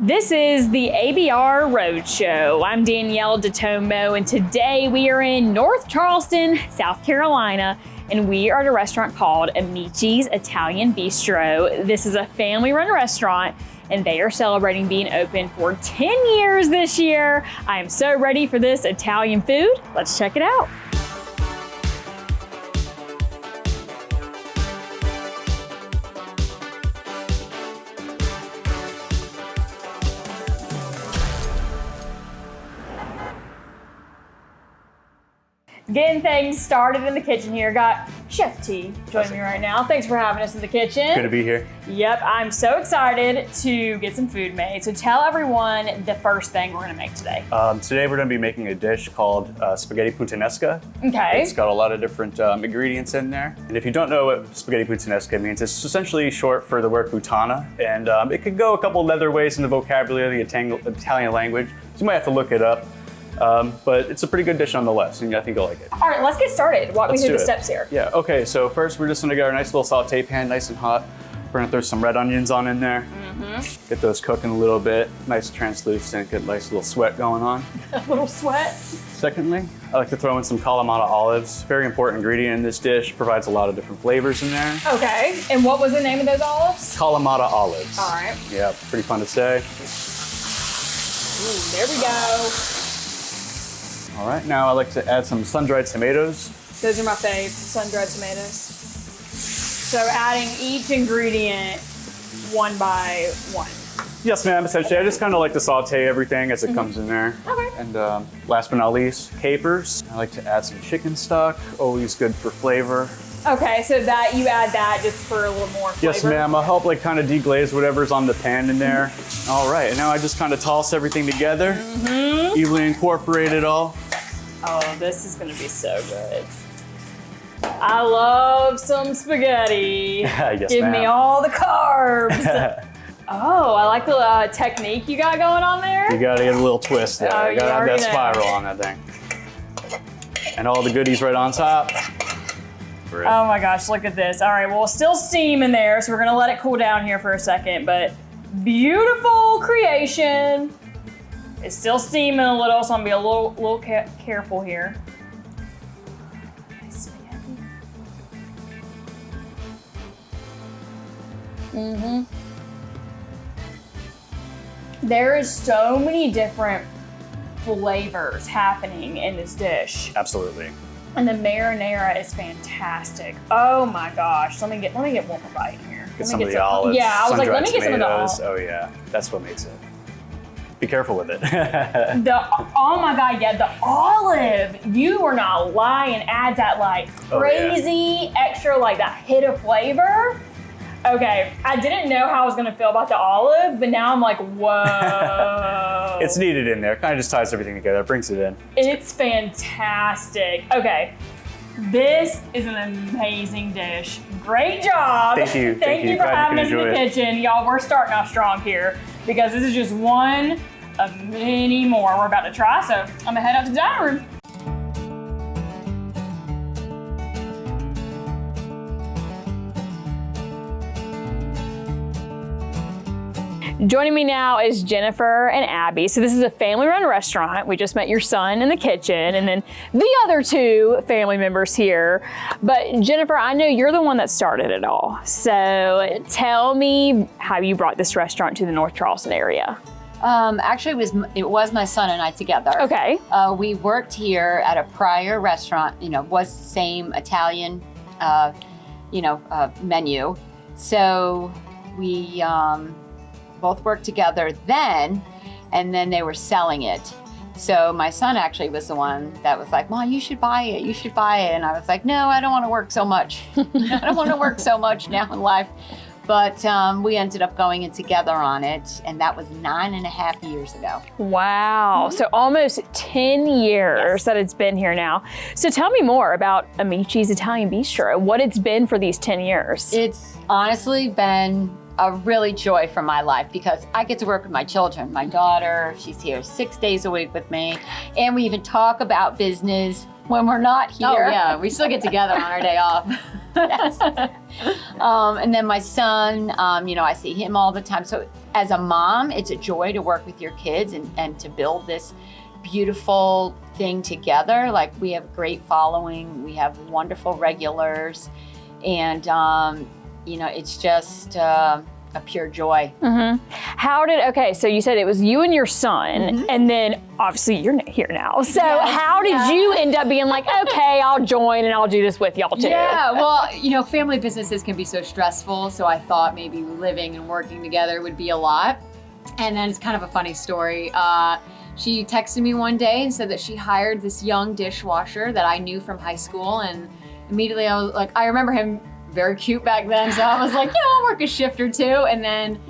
This is the ABR Roadshow. I'm Danielle DeTomo, and today we are in North Charleston, South Carolina, and we are at a restaurant called Amici's Italian Bistro. This is a family-run restaurant, and they are celebrating being open for 10 years this year. I am so ready for this Italian food. Let's check it out. Getting things started in the kitchen here. Got Chef T joining me right now. Thanks for having us in the kitchen. Good to be here. Yep, I'm so excited to get some food made. So tell everyone the first thing we're gonna make today. Today we're going to be making a dish called Spaghetti Puttanesca. Okay. It's got a lot of different ingredients in there. And if you don't know what Spaghetti Puttanesca means, it's essentially short for the word puttana. And it could go a couple of other ways in the vocabulary of the Italian language. So you might have to look it up. But it's a pretty good dish nonetheless, and I think you'll like it. All right, let's get started. Walk me through the steps here. Yeah, okay, so first we're just gonna get our nice little saute pan, nice and hot. We're gonna throw some red onions on in there. Get those cooking a little bit, nice translucent, get a nice little sweat going on. A little sweat. Secondly, I like to throw in some Kalamata olives. Very important ingredient in this dish, provides a lot of different flavors in there. Okay, and what was the name of those olives? Kalamata olives. All right. Yeah, pretty fun to say. Ooh, there we go. All right, now I like to add some sun-dried tomatoes. Those are my fave, sun-dried tomatoes. So adding each ingredient one by one. Yes, ma'am, essentially. I just kind of like to saute everything as it comes in there. Okay. And last but not least, capers. I like to add some chicken stock, always good for flavor. Okay, so that you add that just for a little more flavor? Yes, ma'am. I'll help like kind of deglaze whatever's on the pan in there. All right, and now I just kind of toss everything together, evenly incorporate it all. Oh, this is gonna be so good. I love some spaghetti. Yes, Give me all the carbs. Oh, I like the technique you got going on there. You gotta get a little twist there. Oh, You gotta have that spiral on that thing. And all the goodies right on top. Great. Oh my gosh, look at this. All right, well, still steam in there, so we're gonna let it cool down here for a second, but beautiful creation. It's still steaming a little, so I'm gonna be a little careful here. Spaghetti. There is so many different flavors happening in this dish. Absolutely. And the marinara is fantastic. Oh my gosh. Let me get one more bite here. Get some of the olives. Yeah, I was like, let me get some of the olives. Oh yeah, that's what makes it. Be careful with it. Oh my God, yeah, the olive, you are not lying, adds that like crazy extra, like that hit of flavor. Okay, I didn't know how I was gonna feel about the olive, but now I'm like, whoa. It's needed in there, kind of just ties everything together, brings it in. It's fantastic. Okay, this is an amazing dish. Great job. Thank you. Thank you for having us in the kitchen. Y'all, we're starting off strong here because this is just one of many more we're about to try. So I'm gonna head out to the dining room. Joining me now is Jennifer and Abby. So this is a family-run restaurant. We just met your son in the kitchen and then the other two family members here. But Jennifer, I know you're the one that started it all. So tell me how you brought this restaurant to the North Charleston area. Actually, it was my son and I together. Okay. We worked here at a prior restaurant, was the same Italian, menu. So we both worked together then, and then they were selling it. So my son actually was the one that was like, Mom, you should buy it, you should buy it. And I was like, no, I don't want to work so much. I don't want to work so much now in life. But we ended up going in together on it, and that was 9.5 years ago. Wow, so almost 10 years that it's been here now. So tell me more about Amici's Italian Bistro, what it's been for these 10 years. It's honestly been a really joy for my life because I get to work with my children. My daughter, she's here 6 days a week with me, and we even talk about business when we're not here. Oh yeah, we still get together on our day off. Yes. And then my son, I see him all the time. So as a mom, it's a joy to work with your kids and to build this beautiful thing together. Like, we have great following, we have wonderful regulars, and it's just a pure joy. So you said it was you and your son, and then obviously you're here now. So how did you end up being like, okay, I'll join and I'll do this with y'all too? Yeah, well, family businesses can be so stressful, so I thought maybe living and working together would be a lot. And then it's kind of a funny story. She texted me one day and said that she hired this young dishwasher that I knew from high school, and immediately I was like, I remember him very cute back then, so I was like, I'll work a shift or two. And then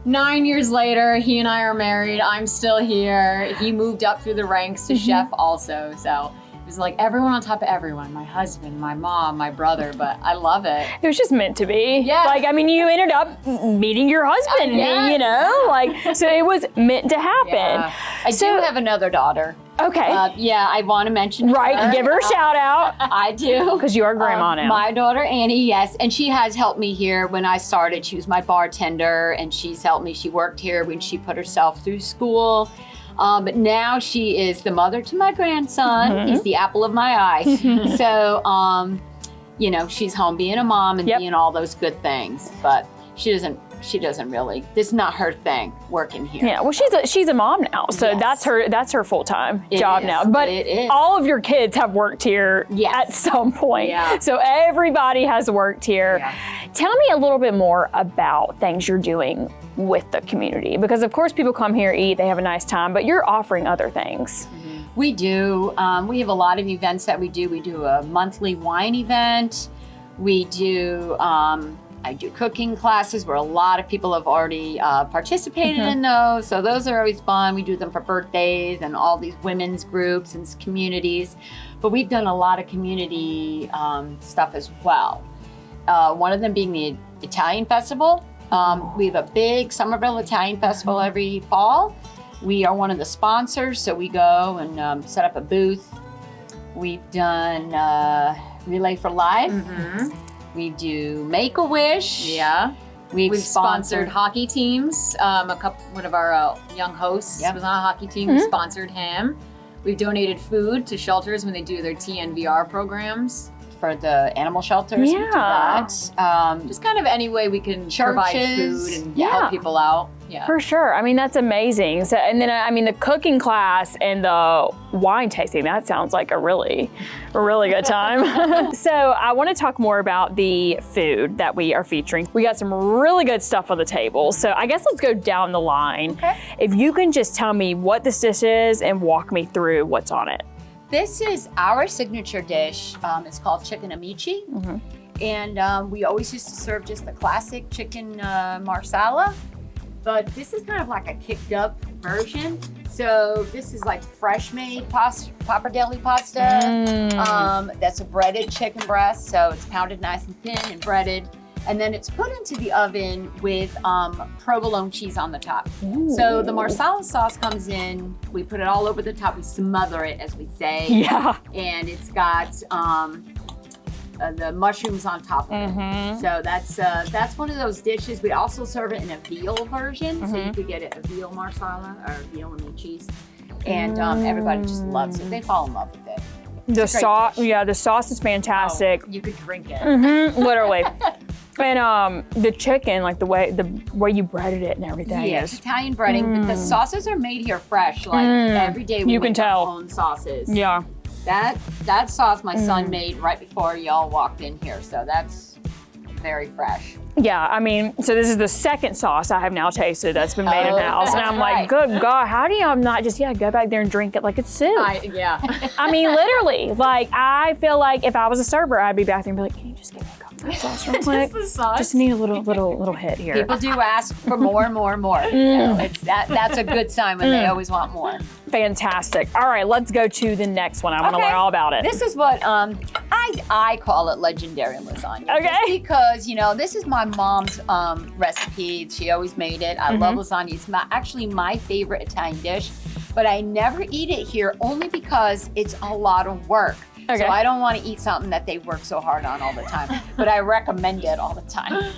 9 years later, he and I are married. I'm still here. He moved up through the ranks to chef also. So it was like everyone on top of everyone, my husband, my mom, my brother, but I love it. It was just meant to be. Yeah. Like, I mean, you ended up meeting your husband, so it was meant to happen. Yeah. I do have another daughter. Okay. I want to mention her. Right, give her a shout out. I do. Because you are grandma now. My daughter, Annie, yes. And she has helped me here when I started. She was my bartender, and she's helped me. She worked here when she put herself through school. But now she is the mother to my grandson. He's the apple of my eye. So, she's home being a mom and being all those good things. But she doesn't really, this is not her thing, working here. Yeah, well, she's a mom now, so that's her full-time job now. But it is. all of your kids have worked here at some point. Yeah. So everybody has worked here. Yeah. Tell me a little bit more about things you're doing with the community, because of course people come here, eat, they have a nice time, but you're offering other things. We do. We have a lot of events that we do. We do a monthly wine event. We do, I do cooking classes where a lot of people have already participated in those. So those are always fun. We do them for birthdays and all these women's groups and communities. But we've done a lot of community stuff as well. One of them being the Italian Festival. We have a big Somerville Italian Festival every fall. We are one of the sponsors, so we go and set up a booth. We've done Relay for Life. We do Make-A-Wish. Yeah. We've sponsored hockey teams. One of our young hosts was on a hockey team. We sponsored him. We've donated food to shelters when they do their TNVR programs. For the animal shelters, we do that. Just kind of any way we can provide food and help people out. Yeah, for sure. I mean, that's amazing. So, and then I mean, the cooking class and the wine tasting, that sounds like a really good time. So I want to talk more about the food that we are featuring. We got some really good stuff on the table. So I guess let's go down the line. Okay. If you can just tell me what this dish is and walk me through what's on it. This is our signature dish. It's called chicken Amici. And we always used to serve just the classic chicken Marsala, but this is kind of like a kicked up version. So this is like fresh made pappardelle pasta. That's a breaded chicken breast. So it's pounded nice and thin and breaded. And then it's put into the oven with provolone cheese on the top. So the Marsala sauce comes in, we put it all over the top, we smother it, as we say. Yeah. And it's got the mushrooms on top of it. So that's one of those dishes. We also serve it in a veal version, so you could get it a veal Marsala or veal Amicis. And everybody just loves it. They fall in love with it. The sauce, the sauce is fantastic. Oh, you could drink it. Literally. And the chicken, like the way you breaded it and everything. Yeah, it's Italian breading, but the sauces are made here fresh. Like every day we make our own sauces. Yeah. That sauce my son made right before y'all walked in here, so that's very fresh. Yeah, I mean, so this is the second sauce I have now tasted that's been made in-house. And I'm like, good God, how do y'all not just, go back there and drink it like it's soup? I mean, literally, like, I feel like if I was a server, I'd be back there and be like, can you just give me a cup of sauce real quick? Just the sauce? Just need a little hit here. People do ask for more and more and more. That's a good sign when they always want more. Fantastic. All right, let's go to the next one. I want to learn all about it. This is what I call it legendary lasagna. Okay. Just because, this is my mom's recipe. She always made it. I love lasagna. It's actually my favorite Italian dish, but I never eat it here only because it's a lot of work. Okay. So I don't want to eat something that they work so hard on all the time, but I recommend it all the time.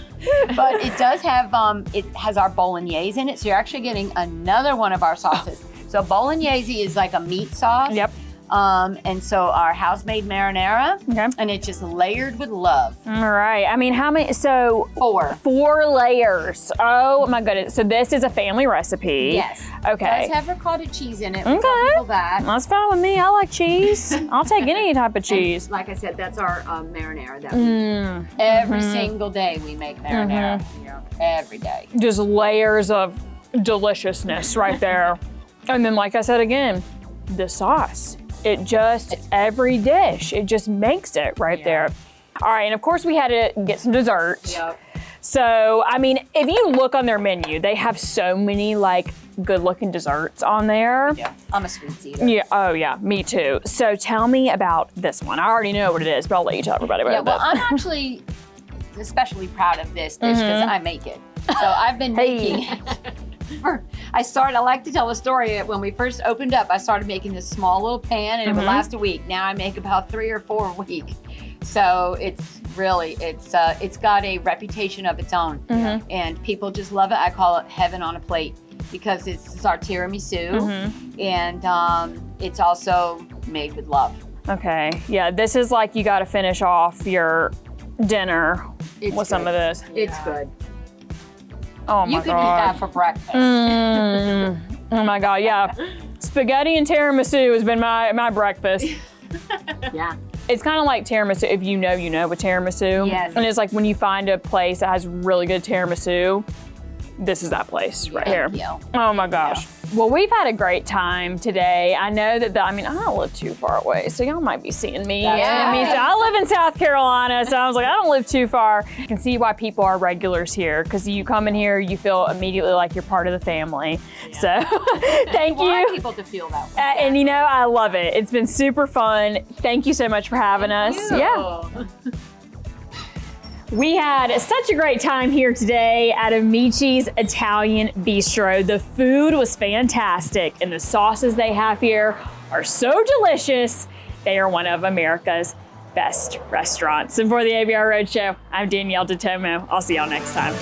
But it does have, it has our bolognese in it, so you're actually getting another one of our sauces. So bolognese is like a meat sauce. Yep. And so our house-made marinara, Okay. and it's just layered with love. All right. I mean, how many? So 4 layers. Oh my goodness. So this is a family recipe. Yes. Okay. It does have ricotta cheese in it. We Okay. tell people that. That's fine with me. I like cheese. I'll take any type of cheese. And like I said, that's our marinara that we every single day we make marinara. You know, every day. Just layers of deliciousness right there. And then, like I said again, the sauce. It just, every dish, it just makes it right there. All right, and of course we had to get some dessert. Yep. So, I mean, if you look on their menu, they have so many like good looking desserts on there. Yeah, I'm a sweets eater. Yeah, oh yeah, me too. So tell me about this one. I already know what it is, but I'll let you tell everybody about Yeah, it. well, I'm actually especially proud of this dish because I make it. So I've been making it. I like to tell the story. When we first opened up, I started making this small little pan and it would last a week. Now I make about 3 or 4 a week. So it's really, it's got a reputation of its own. And people just love it. I call it heaven on a plate because it's our tiramisu and it's also made with love. Okay, yeah, this is like you got to finish off your dinner with some of this. It's good. Oh my You could eat that for breakfast. Oh my God, yeah. Spaghetti and tiramisu has been my breakfast. Yeah. It's kind of like tiramisu, if you know with tiramisu. Yes. And it's like when you find a place that has really good tiramisu, this is that place right here. Yeah. Oh my gosh. Well, we've had a great time today. I know that, I don't live too far away, so y'all might be seeing me. Yeah. I mean, so I live in South Carolina, so I was like, I don't live too far. You can see why people are regulars here, because you come in here, you feel immediately like you're part of the family. So thank I want you. people to feel that way. And you know, I love it. It's been super fun. Thank you so much for having us. Yeah. We had such a great time here today at Amici's Italian Bistro. The food was fantastic and the sauces they have here are so delicious. They are one of America's best restaurants. And for the ABR Roadshow, I'm Danyel DeTomo. I'll see y'all next time.